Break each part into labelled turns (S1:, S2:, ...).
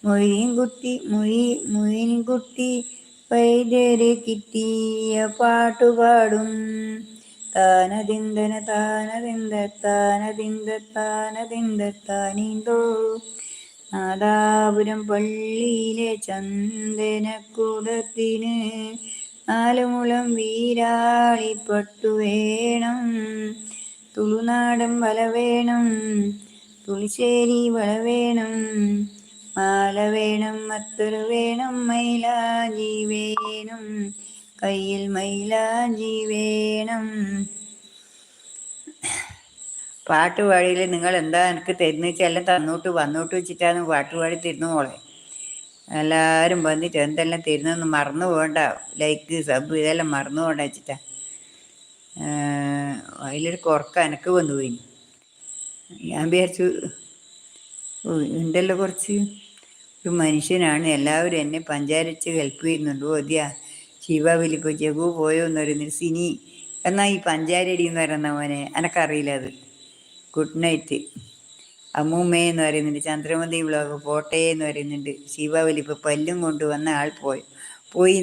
S1: മൊയിൻകുട്ടി വൈദ്യര് കിട്ടിയ പാട്ടുപാടും. താനതിന്തന താനതിന്ത താനതിന്ത താനതിന്ത താനീന്തോ. നാദാപുരം പള്ളിയിലെ ചന്ദനക്കുടത്തിന് 4 മുഴം വീരാളിപ്പട്ടു വേണം. തുളുനാടൻ വല വേണം, തുളിശ്ശേരി വള വേണം, മാല വേണം, അത്തറ് വേണം, മൈലാഞ്ചി വേണം, കയ്യിൽ മൈലാഞ്ചി വേണം. പാട്ടുപാടിയിൽ നിങ്ങൾ എന്താ എനിക്ക് തരുന്ന വെച്ചാൽ എല്ലാം തന്നോട്ട് വന്നോട്ട് വെച്ചിട്ടാണ് പാട്ടുപാടി തരുന്നു മോളെ. എല്ലാവരും വന്നിട്ട് എന്തെല്ലാം തരുന്നതെന്ന് മറന്നു പോകണ്ട. ലൈക്ക് സബ് ഇതെല്ലാം മറന്നു പോകണ്ട വെച്ചിട്ടാ. അതിലൊരു കുറക്ക എനക്ക് വന്നു പോയി. ഞാൻ വിചാരിച്ചു ഉണ്ടല്ലോ കുറച്ച് ഒരു മനുഷ്യനാണ്. എല്ലാവരും എന്നെ പഞ്ചാരിച്ച് ഹെൽപ്പ് ചെയ്യുന്നുണ്ട്. ഓദ്യ ശിവ വലിപ്പോൾ ജഗു പോയോ എന്ന് പറയുന്നത്. സിനി എന്നാൽ ഈ പഞ്ചാരടി എന്ന് പറയുന്ന മോനെ എനക്കറിയില്ല അത്. ഗുഡ് നൈറ്റ് അമ്മൂമ്മേ എന്ന് പറയുന്നുണ്ട്. ചന്ദ്രമതി വ്ളോഗ് പോട്ടെ എന്ന് പറയുന്നുണ്ട്. ശിവ വലിപ്പോൾ പല്ലും കൊണ്ട് വന്ന ആൾ പോയി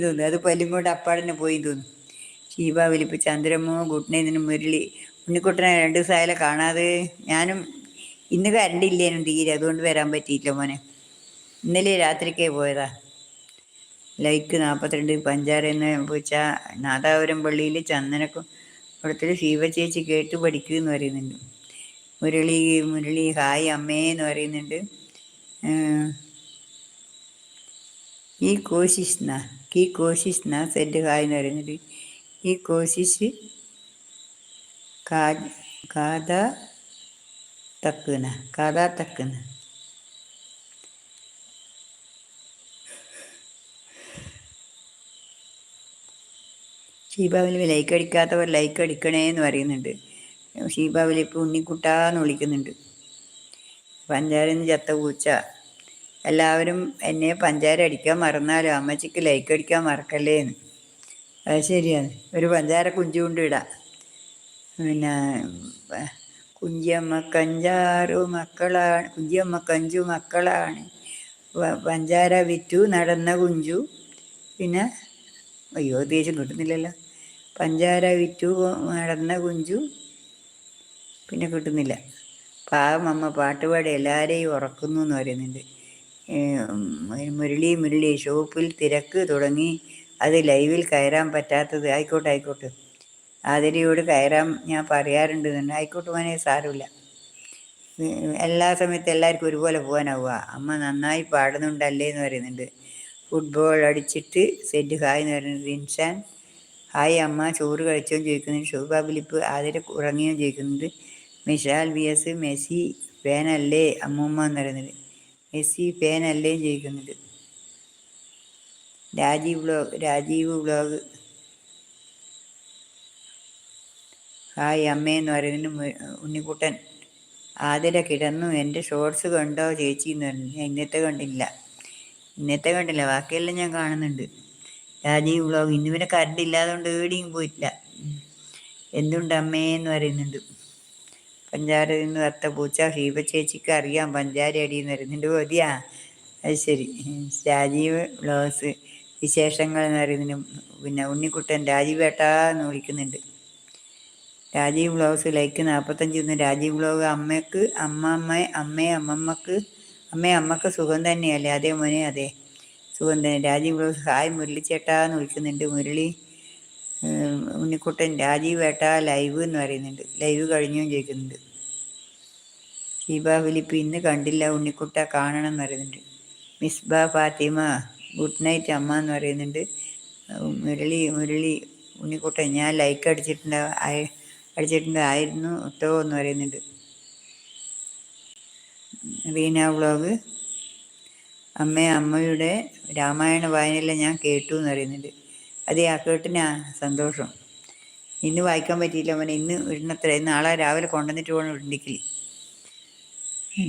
S1: തോന്നുന്നു. അത് പല്ലും കൊണ്ട് അപ്പാടന്നെ പോയി തോന്നുന്നു. ശിവ വലിപ്പോൾ ചന്ദ്രമ്മോ ഗുഡ് നൈറ്റിന് മുരളി ഉണ്ണിക്കുട്ടനെ 2 ദിവസമായാലും കാണാതെ. ഞാനും ഇന്ന് കരണ്ടില്ലേനും തീരെ, അതുകൊണ്ട് വരാൻ പറ്റിയില്ല മോനെ. ഇന്നലെ രാത്രിക്കേ പോയതാ. ലൈക്ക് 42 പഞ്ചാര എന്ന് വെച്ചാൽ നാദാപുരം പള്ളിയിൽ ചന്ദനക്കുടത്തിൽ ശിവ ചേച്ചി കേട്ട് പഠിക്കുമെന്ന് പറയുന്നുണ്ട്. മുരളി ഹായ് അമ്മേ എന്ന് പറയുന്നുണ്ട്. ഈ കോശിഷ്ന സെറ്റ് ഹായ് എന്ന് പറയുന്നുണ്ട്. ഈ കോശിഷ് കാത തക്കുന്ന ഷീബാവിലി ലൈക്ക് അടിക്കാത്തവർ ലൈക്ക് അടിക്കണേ എന്ന് പറയുന്നുണ്ട്. ഷീബാവിലി ഇപ്പോൾ ഉണ്ണിക്കുട്ടാന്ന് വിളിക്കുന്നുണ്ട്. പഞ്ചാരന്ന് ചത്ത പൂച്ച. എല്ലാവരും എന്നെ പഞ്ചാര അടിക്കാൻ മറന്നാലും അമ്മച്ചിക്ക് ലൈക്ക് അടിക്കാൻ മറക്കല്ലേ എന്ന്. അത് ശരിയാണ്. ഒരു പഞ്ചാര കുഞ്ചു കൊണ്ട് ഇടാം. പിന്നെ കുഞ്ചിയമ്മക്ക് 5-6 മക്കളാണ്, കുഞ്ചിയമ്മക്ക് 5 മക്കളാണ്, പഞ്ചാര വിറ്റു നടന്ന കുഞ്ചു. പിന്നെ അയ്യോ ദേശം കിട്ടുന്നില്ലല്ലോ. പഞ്ചാര വിറ്റു നടന്ന കുഞ്ചു, പിന്നെ കിട്ടുന്നില്ല. പാവം അമ്മ പാട്ടുപാടി എല്ലാവരെയും ഉറക്കുന്നു എന്ന് പറയുന്നുണ്ട്. മുരളി ഷോപ്പിൽ തിരക്ക് തുടങ്ങി, അത് ലൈവിൽ കയറാൻ പറ്റാത്തത്. ആയിക്കോട്ടെ ആതിരയോട് കയറാൻ ഞാൻ പറയാറുണ്ട് തന്നെ. ആയിക്കോട്ടെ മോനെ, സാരമില്ല. എല്ലാ സമയത്തും എല്ലാവർക്കും ഒരുപോലെ പോകാനാവുക. അമ്മ നന്നായി പാടുന്നുണ്ടല്ലേ എന്ന് പറയുന്നുണ്ട്. ഫുട്ബോൾ അടിച്ചിട്ട് സെറ്റ് ഹായ് എന്ന് പറയുന്നത്. ഇൻസാൻ ഹായ് അമ്മ ചോറ് കഴിച്ചോന്ന് ചോദിക്കുന്നുണ്ട്. ഷോബാബിലിപ്പ് ആതിര ഉറങ്ങിയെന്ന് ചോദിക്കുന്നുണ്ട്. മിഷാൽ VS മെസ്സി ഫാനല്ലേ അമ്മൂമ്മ എന്ന് പറയുന്നത്. മെസ്സി ഫാനല്ലേ ചോദിക്കുന്നുണ്ട്. രാജീവ് വ്ളോഗ് ഹായ് അമ്മയെന്ന് പറയുന്നുണ്ട്. ഉണ്ണിക്കുട്ടൻ ആതിര കിടന്നു, എൻ്റെ ഷോർട്സ് കണ്ടോ ചേച്ചി എന്ന് പറഞ്ഞു. ഞാൻ ഇന്നത്തെ കണ്ടില്ല, ബാക്കിയെല്ലാം ഞാൻ കാണുന്നുണ്ട്. രാജീവ് വ്ളോഗ് ഇന്ന് പിന്നെ കറണ്ട് ഇല്ലാത്തതുകൊണ്ട് ഏടിയും പോയിട്ടില്ല. എന്തുണ്ട് അമ്മേ എന്ന് പറയുന്നുണ്ട്. പഞ്ചാര നിന്ന് കത്ത പൂച്ച. ഷീബ ചേച്ചിക്ക് അറിയാം പഞ്ചാര അടിയെന്ന് പറയുന്നുണ്ട്. മതിയാ, അത് ശരി. രാജീവ് വ്ളോഗ്സ് വിശേഷങ്ങൾ എന്ന് പറയുന്നുണ്ട്. പിന്നെ ഉണ്ണിക്കുട്ടൻ രാജീവ് ഏട്ടാ എന്ന് വിളിക്കുന്നുണ്ട്. Rajeev vlogs like 45. Rajeev vlog അമ്മക്ക് സുഖം തന്നെയല്ലേ? അതേ മോനെ, അതെ സുഖം തന്നെ. രാജീവ് വ്ളോഗ്സ് ഹായ് മുരളിച്ചേട്ടാ എന്ന് വിളിക്കുന്നുണ്ട്. ഉണ്ണിക്കുട്ടൻ രാജീവ് ഏട്ടാ ലൈവ് എന്ന് പറയുന്നുണ്ട്. ലൈവ് കഴിഞ്ഞു ചോദിക്കുന്നുണ്ട്. ഷീബ ഫിലിപ്പ് ഇന്ന് കണ്ടില്ല ഉണ്ണിക്കുട്ട, കാണണം എന്ന് പറയുന്നുണ്ട്. മിസ്ബ ഫാത്തിമ ഗുഡ് നൈറ്റ് അമ്മ എന്ന് പറയുന്നുണ്ട്. മുരളി ഉണ്ണിക്കുട്ടൻ ഞാൻ ലൈക്ക് അടിച്ചിട്ടുണ്ടായിരുന്നു കേട്ടോ എന്ന് പറയുന്നുണ്ട്. റീന വ്ളോഗ് അമ്മയുടെ രാമായണ വായനയെല്ലാം ഞാൻ കേട്ടു എന്ന് പറയുന്നുണ്ട്. അതെ, ആ കേട്ടിനാ സന്തോഷം. ഇന്ന് വായിക്കാൻ പറ്റിയില്ല മോനെ. ഇന്ന് ഇടുന്നത്ര നാളെ രാവിലെ കൊണ്ടുവന്നിട്ട് പോകണം ഉണ്ടെങ്കിൽ.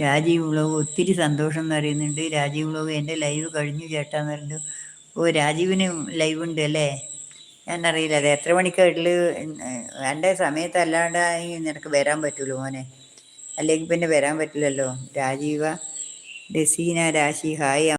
S1: രാജീവ് വ്ളോഗ് ഒത്തിരി സന്തോഷം എന്ന് പറയുന്നുണ്ട്. രാജീവ് വ്ളോഗ് എൻ്റെ ലൈവ് കഴിഞ്ഞു ചേട്ടാന്ന് പറയുന്നുണ്ട്. ഓ, രാജീവിന് ലൈവ് ഉണ്ട് അല്ലേ? ഞാൻ അറിയില്ല. അത് എത്ര മണിക്കായിട്ടുള്ള എൻ്റെ സമയത്തല്ലാണ്ട് നിനക്ക് വരാൻ പറ്റുമല്ലോ മോനെ. അല്ലെങ്കിൽ പിന്നെ വരാൻ പറ്റില്ലല്ലോ. ഡെസീന രാശി ഹായ്